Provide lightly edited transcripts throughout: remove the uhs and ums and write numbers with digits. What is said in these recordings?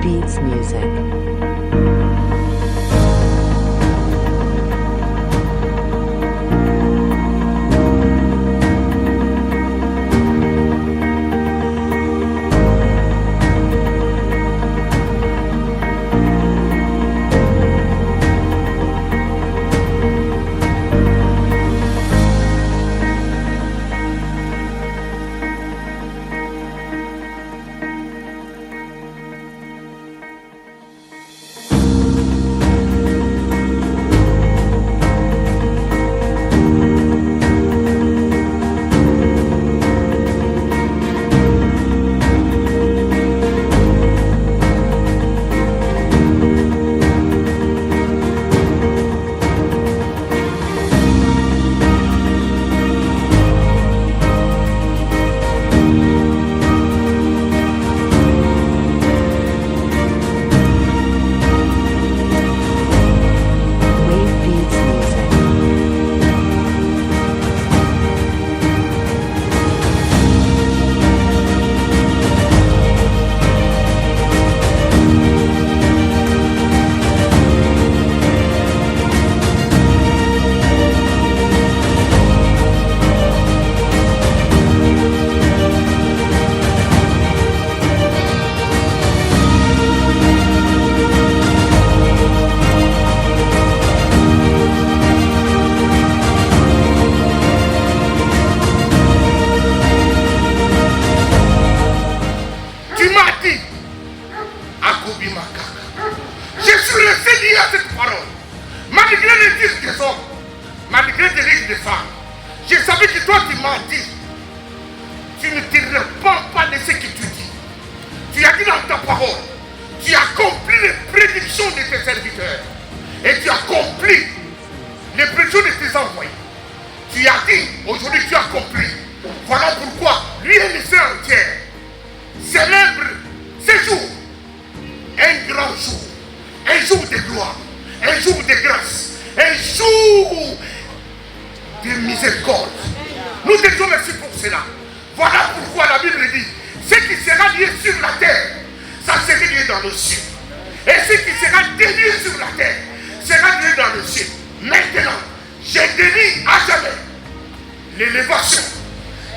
Beats Music. Je suis resté lié à cette parole. Malgré les dires des hommes, malgré les rires des femmes, je savais que toi tu m'as dit. Tu ne te réponds pas de ce que tu dis. Tu as dit dans ta parole, tu as accompli les prédictions de tes serviteurs. Et tu as accompli les prédictions de tes envoyés. Tu as dit, aujourd'hui tu as accompli. Voilà pourquoi lui et les sœurs entières célèbrent ce jour. Un grand jour. Un jour de gloire. Un jour de grâce. Un jour de miséricorde. Nous te disons merci pour cela. Voilà pourquoi la Bible dit, ce qui sera lié sur la terre, ça sera lié dans le ciel. Et ce qui sera délié sur la terre, sera lié dans le ciel. Maintenant, je délie à jamais l'élévation.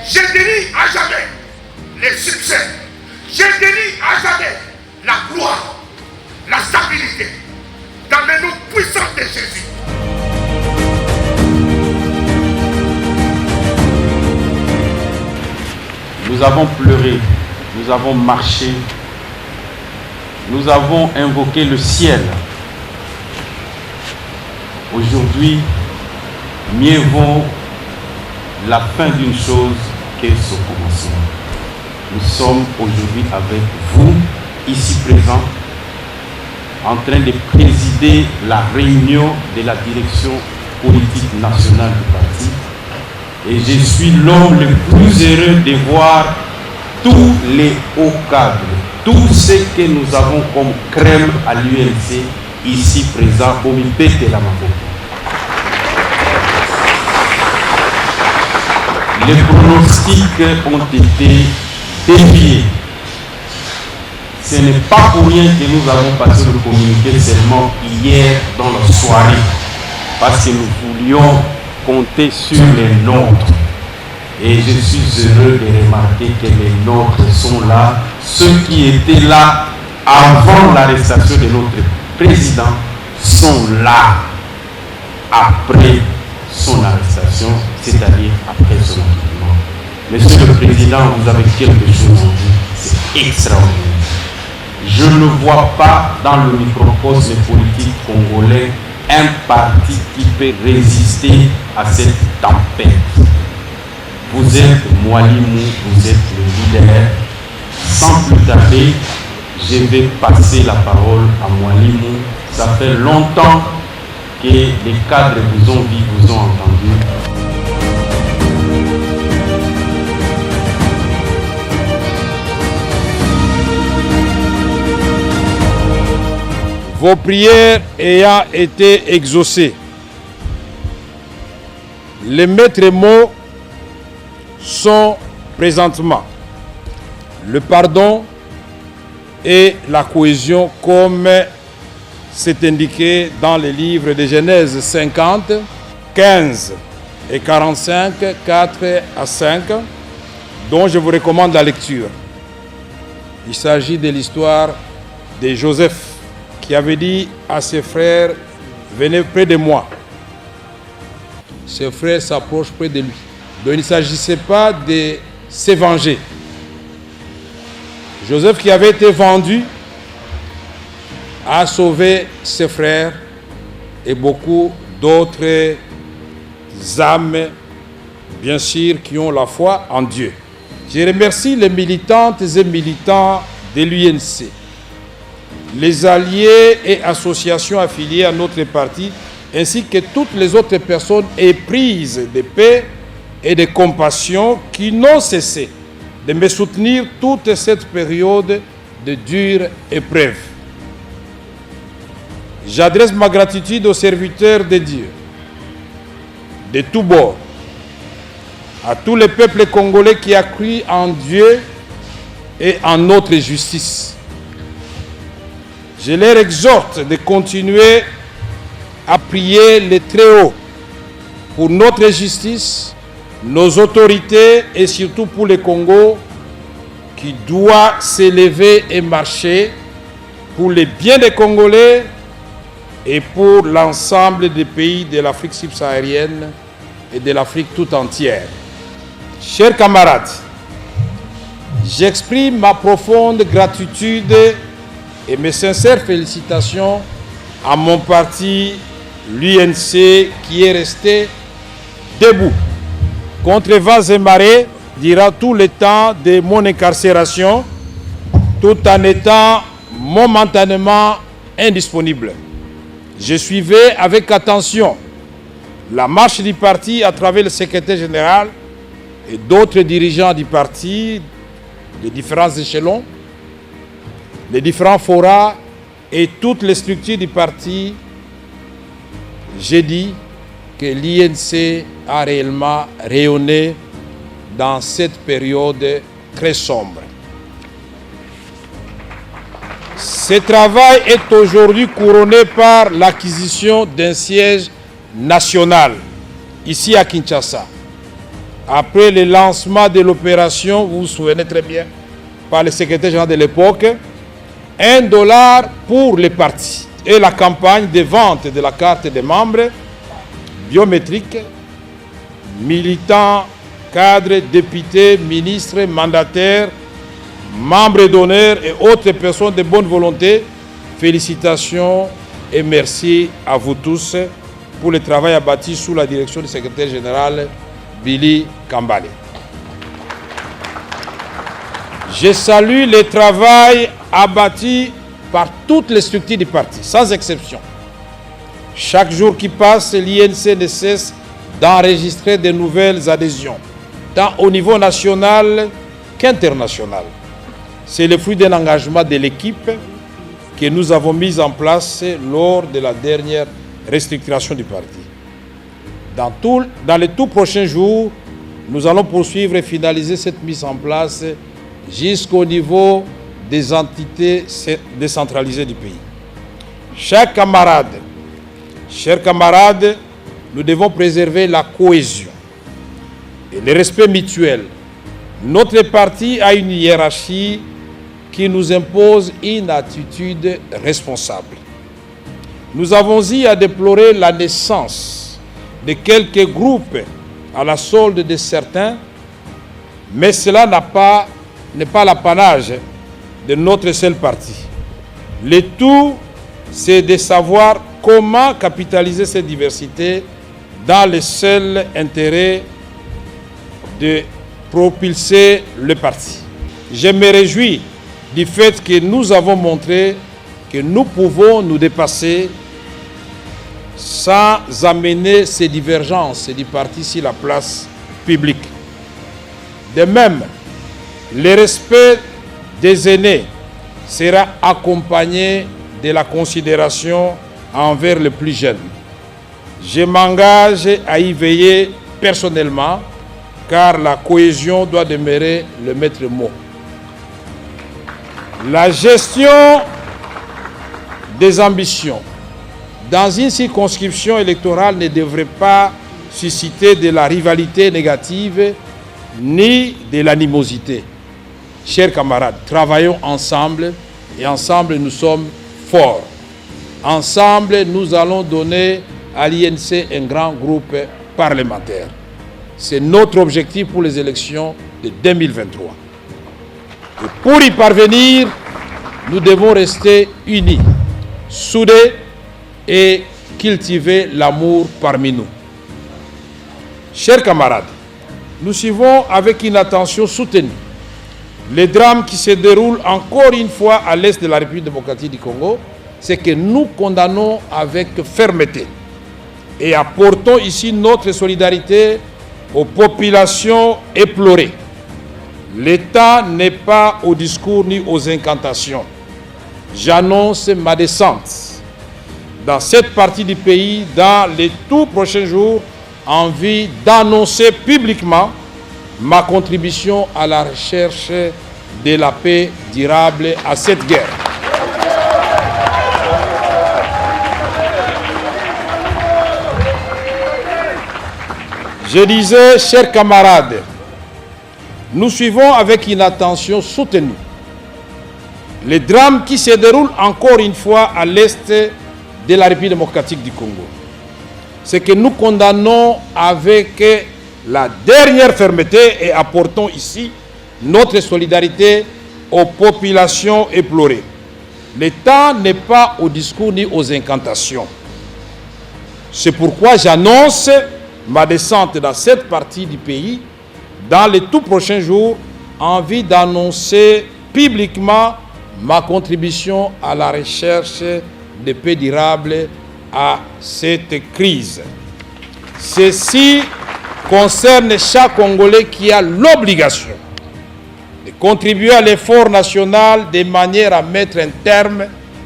Je délie à jamais les succès. Je délie à jamais la gloire, la stabilité, dans le nom puissant de Jésus. Nous avons pleuré, nous avons marché, nous avons invoqué le ciel. Aujourd'hui, mieux vaut la fin d'une chose que son commencement. Nous sommes aujourd'hui avec vous, ici présents, en train de présider la réunion de la direction politique nationale du parti. Et je suis l'homme le plus heureux de voir tous les hauts cadres, tout ce que nous avons comme crème à l'UNC ici présent pour me péter la main. Les pronostics ont été déviés. Ce n'est pas pour rien que nous avons passé le communiqué seulement hier dans la soirée, parce que nous voulions compter sur les nôtres. Et je suis heureux de remarquer que les nôtres sont là. Ceux qui étaient là avant l'arrestation de notre président sont là après son arrestation, c'est-à-dire après son acquittement. Monsieur le Président, vous avez quelque chose à dire, c'est extraordinaire. Je ne vois pas dans le microcosme politique congolais un parti qui peut résister à cette tempête. Vous êtes Mwalimou, vous êtes le leader. Sans plus tarder, je vais passer la parole à Mwalimou. Ça fait longtemps que les cadres vous ont vu, vous ont entendu. Vos prières ayant été exaucées, les maîtres mots sont présentement le pardon, et la cohésion comme c'est indiqué dans les livres de Genèse 50, 15 et 45, 4 à 5, dont je vous recommande la lecture. Il s'agit de l'histoire de Joseph qui avait dit à ses frères, venez près de moi. Ses frères s'approchent près de lui. Donc il ne s'agissait pas de se venger. Joseph qui avait été vendu a sauvé ses frères et beaucoup d'autres âmes, bien sûr, qui ont la foi en Dieu. Je remercie les militantes et militants de l'UNC, les alliés et associations affiliées à notre parti, ainsi que toutes les autres personnes éprises de paix et de compassion qui n'ont cessé de me soutenir toute cette période de dure épreuve. J'adresse ma gratitude aux serviteurs de Dieu, de tous bords, à tous les peuples congolais qui a cru en Dieu et en notre justice. Je leur exhorte de continuer à prier le Très-Haut pour notre justice, nos autorités et surtout pour le Congo qui doit s'élever et marcher pour le bien des Congolais et pour l'ensemble des pays de l'Afrique subsaharienne et de l'Afrique tout entière. Chers camarades, j'exprime ma profonde gratitude et mes sincères félicitations à mon parti, l'UNC, qui est resté debout contre vents et marées durant tout le temps de mon incarcération, tout en étant momentanément indisponible. Je suivais avec attention la marche du parti à travers le secrétaire général et d'autres dirigeants du parti, les différents échelons, les différents forats et toutes les structures du parti. J'ai dit que l'INC a réellement rayonné dans cette période très sombre. Ce travail est aujourd'hui couronné par l'acquisition d'un siège national, ici à Kinshasa. Après le lancement de l'opération, vous vous souvenez très bien, par le secrétaire général de l'époque, $1 pour les partis et la campagne de vente de la carte des membres biométrique, militants, cadres, députés, ministres, mandataires, membres d'honneur et autres personnes de bonne volonté. Félicitations et merci à vous tous pour le travail abattu sous la direction du secrétaire général Billy Kambale. Je salue le travail abattu par toutes les structures du parti, sans exception. Chaque jour qui passe, l'INC ne cesse d'enregistrer de nouvelles adhésions, tant au niveau national qu'international. C'est le fruit d'un engagement de l'équipe que nous avons mis en place lors de la dernière restructuration du parti. Dans les tout prochains jours, nous allons poursuivre et finaliser cette mise en place jusqu'au niveau des entités décentralisées du pays. Chers camarades, nous devons préserver la cohésion et le respect mutuel. Notre parti a une hiérarchie qui nous impose une attitude responsable. Nous avons eu à déplorer la naissance de quelques groupes à la solde de certains, mais cela n'est pas l'apanage de notre seul parti. Le tout, c'est de savoir comment capitaliser cette diversité dans le seul intérêt de propulser le parti. Je me réjouis du fait que nous avons montré que nous pouvons nous dépasser sans amener ces divergences du parti sur la place publique. De même, le respect des aînés sera accompagné de la considération envers les plus jeunes. Je m'engage à y veiller personnellement, car la cohésion doit demeurer le maître mot. La gestion des ambitions dans une circonscription électorale ne devrait pas susciter de la rivalité négative ni de l'animosité. Chers camarades, travaillons ensemble et ensemble nous sommes forts. Ensemble, nous allons donner à l'INC un grand groupe parlementaire. C'est notre objectif pour les élections de 2023. Et pour y parvenir, nous devons rester unis, soudés et cultiver l'amour parmi nous. Chers camarades, nous suivons avec une attention soutenue les drames qui se déroulent encore une fois à l'est de la République démocratique du Congo, c'est que nous condamnons avec fermeté et apportons ici notre solidarité aux populations éplorées. L'État n'est pas au discours ni aux incantations. J'annonce ma descente dans cette partie du pays dans les tout prochains jours en vue d'annoncer publiquement ma contribution à la recherche de la paix durable à cette guerre. Je disais, chers camarades, nous suivons avec une attention soutenue les drames qui se déroulent encore une fois à l'est de la République démocratique du Congo. C'est que nous condamnons avec la dernière fermeté et apportons ici notre solidarité aux populations éplorées. L'État n'est pas au discours ni aux incantations. C'est pourquoi j'annonce ma descente dans cette partie du pays dans les tout prochains jours en vue d'annoncer publiquement ma contribution à la recherche de paix durable à cette crise. Ceci concerne chaque Congolais qui a l'obligation de contribuer à l'effort national de manière à mettre un terme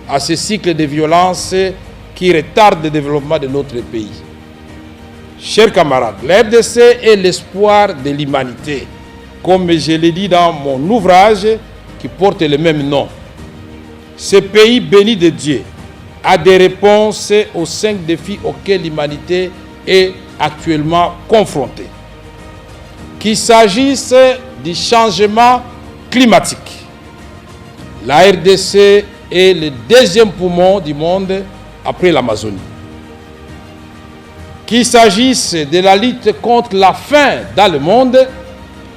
à ce cycle de violence qui retarde le développement de notre pays. Chers camarades, la RDC est l'espoir de l'humanité, comme je l'ai dit dans mon ouvrage qui porte le même nom. Ce pays béni de Dieu a des réponses aux 5 défis auxquels l'humanité est actuellement confrontée. Qu'il s'agisse du changement climatique, la RDC est le deuxième poumon du monde après l'Amazonie. Qu'il s'agisse de la lutte contre la faim dans le monde,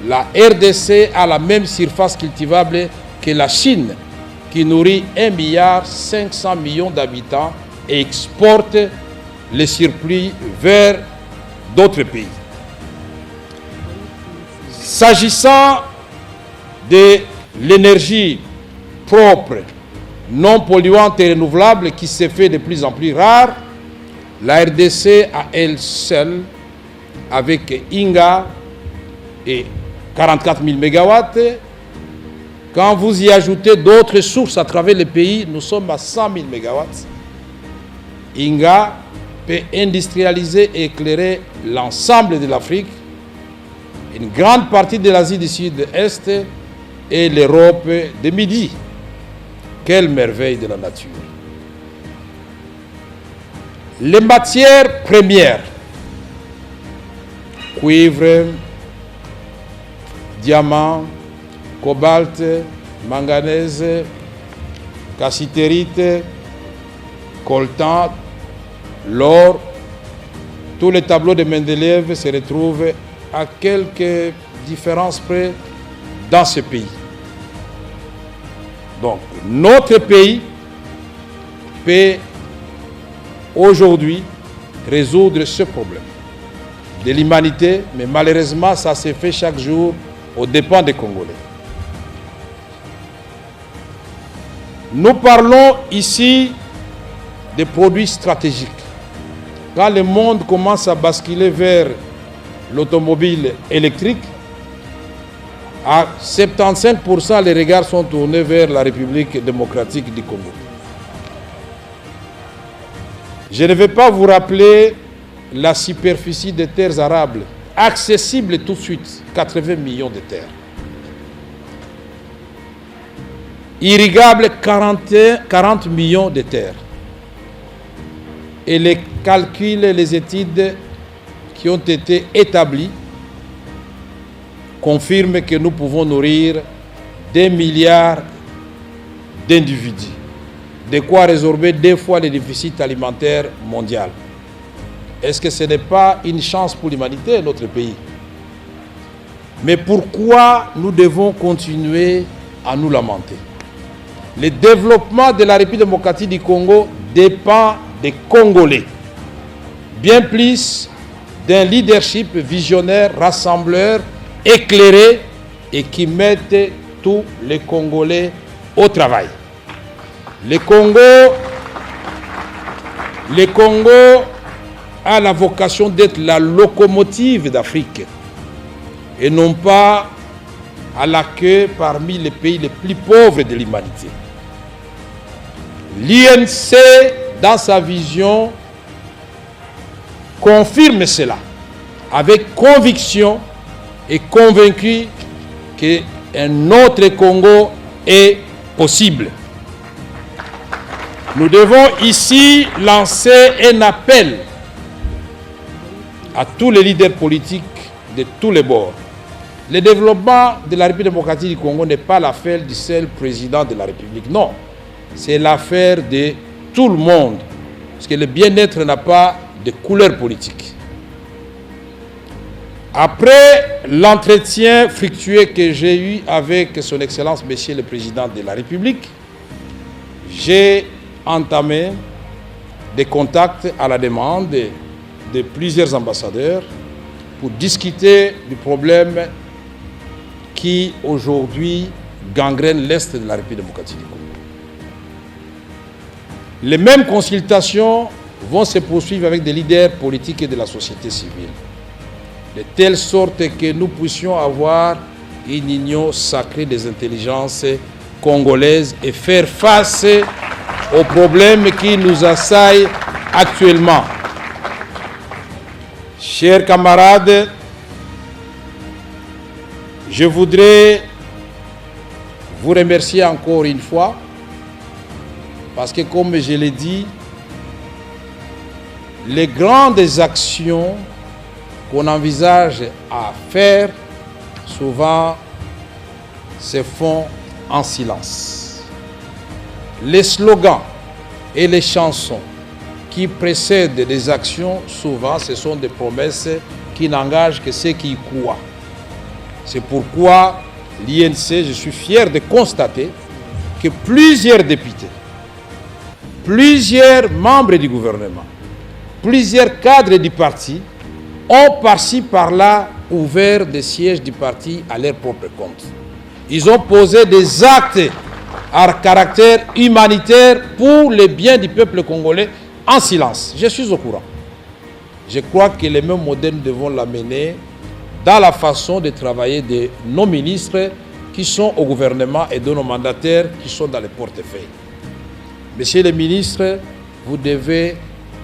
la RDC a la même surface cultivable que la Chine, qui nourrit 1,5 milliard d'habitants et exporte les surplus vers d'autres pays. S'agissant de l'énergie propre, non polluante et renouvelable qui se fait de plus en plus rare, la RDC à elle seule, avec Inga et 44 000 MW, quand vous y ajoutez d'autres sources à travers le pays, nous sommes à 100 000 MW. Inga peut industrialiser et éclairer l'ensemble de l'Afrique, une grande partie de l'Asie du Sud-Est et l'Europe de Midi. Quelle merveille de la nature! Les matières premières, cuivre, diamant, cobalt, manganèse, cassitérite, coltan, l'or, tous les tableaux de Mendeleev se retrouvent à quelques différences près dans ce pays. Donc, notre pays peut aujourd'hui résoudre ce problème de l'humanité, mais malheureusement, ça se fait chaque jour aux dépens des Congolais. Nous parlons ici des produits stratégiques. Quand le monde commence à basculer vers l'automobile électrique, à 75%, les regards sont tournés vers la République démocratique du Congo. Je ne vais pas vous rappeler la superficie des terres arables, accessible tout de suite, 80 millions de terres. irrigables 40 millions de terres. Et les calculs et les études qui ont été établis confirment que nous pouvons nourrir des milliards d'individus, de quoi résorber 2 fois le déficit alimentaire mondial. Est-ce que ce n'est pas une chance pour l'humanité, notre pays? Mais pourquoi nous devons continuer à nous lamenter? Le développement de la République démocratique du Congo dépend des Congolais, bien plus d'un leadership visionnaire, rassembleur, éclairé et qui mette tous les Congolais au travail. Le Congo a la vocation d'être la locomotive d'Afrique et non pas à la queue parmi les pays les plus pauvres de l'humanité. L'INC, dans sa vision, confirme cela avec conviction et convaincu qu'un autre Congo est possible. Nous devons ici lancer un appel à tous les leaders politiques de tous les bords. Le développement de la République démocratique du Congo n'est pas l'affaire du seul président de la République. Non, c'est l'affaire de tout le monde. Parce que le bien-être n'a pas de couleur politique. Après l'entretien fructueux que j'ai eu avec son Excellence, Monsieur le Président de la République, j'ai entamé des contacts à la demande de plusieurs ambassadeurs pour discuter du problème qui aujourd'hui gangrène l'Est de la République démocratique du Congo. Les mêmes consultations vont se poursuivre avec des leaders politiques et de la société civile, de telle sorte que nous puissions avoir une union sacrée des intelligences congolaises et faire face aux problèmes qui nous assaillent actuellement. Chers camarades, je voudrais vous remercier encore une fois parce que, comme je l'ai dit, les grandes actions qu'on envisage à faire souvent se font en silence. Les slogans et les chansons qui précèdent des actions, souvent ce sont des promesses qui n'engagent que ceux qui y croient. C'est pourquoi l'INC, je suis fier de constater que plusieurs députés, plusieurs membres du gouvernement, plusieurs cadres du parti ont par-ci par-là ouvert des sièges du parti à leur propre compte. Ils ont posé des actes à caractère humanitaire pour le bien du peuple congolais en silence. Je suis au courant. Je crois que les mêmes modèles devons l'amener dans la façon de travailler de nos ministres qui sont au gouvernement et de nos mandataires qui sont dans les portefeuilles. Messieurs les ministres, vous devez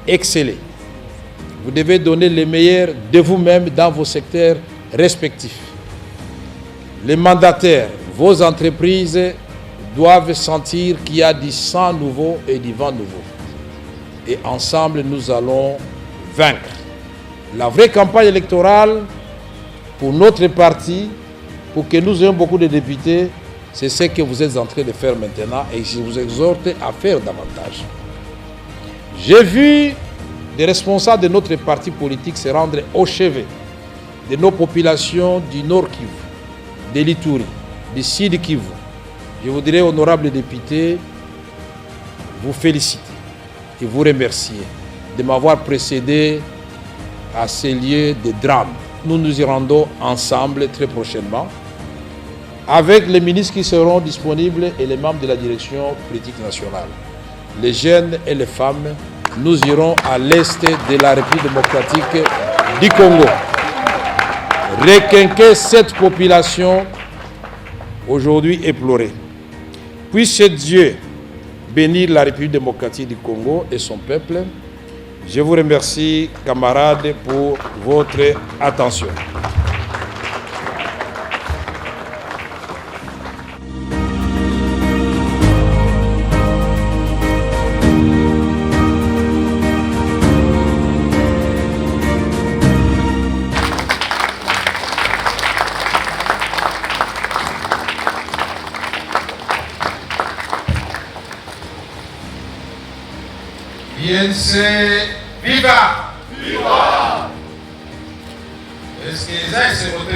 exceller. Vous devez donner le meilleur de vous-même dans vos secteurs respectifs. Les mandataires, vos entreprises doivent sentir qu'il y a du sang nouveau et du vent nouveau. Et ensemble, nous allons vaincre. La vraie campagne électorale pour notre parti, pour que nous ayons beaucoup de députés, c'est ce que vous êtes en train de faire maintenant et je vous exhorte à faire davantage. J'ai vu des responsables de notre parti politique se rendre au chevet de nos populations du Nord Kivu, de l'Ituri, du Sud Kivu. Je voudrais, honorables députés, vous féliciter et vous remercier de m'avoir précédé à ces lieux de drame. Nous nous y rendons ensemble très prochainement avec les ministres qui seront disponibles et les membres de la direction politique nationale. Les jeunes et les femmes, nous irons à l'est de la République démocratique du Congo. Requinquer cette population aujourd'hui éplorée. Puisse Dieu bénir la République démocratique du Congo et son peuple. Je vous remercie, camarades, pour votre attention. INC, viva! Viva! Est-ce que les gens se votent,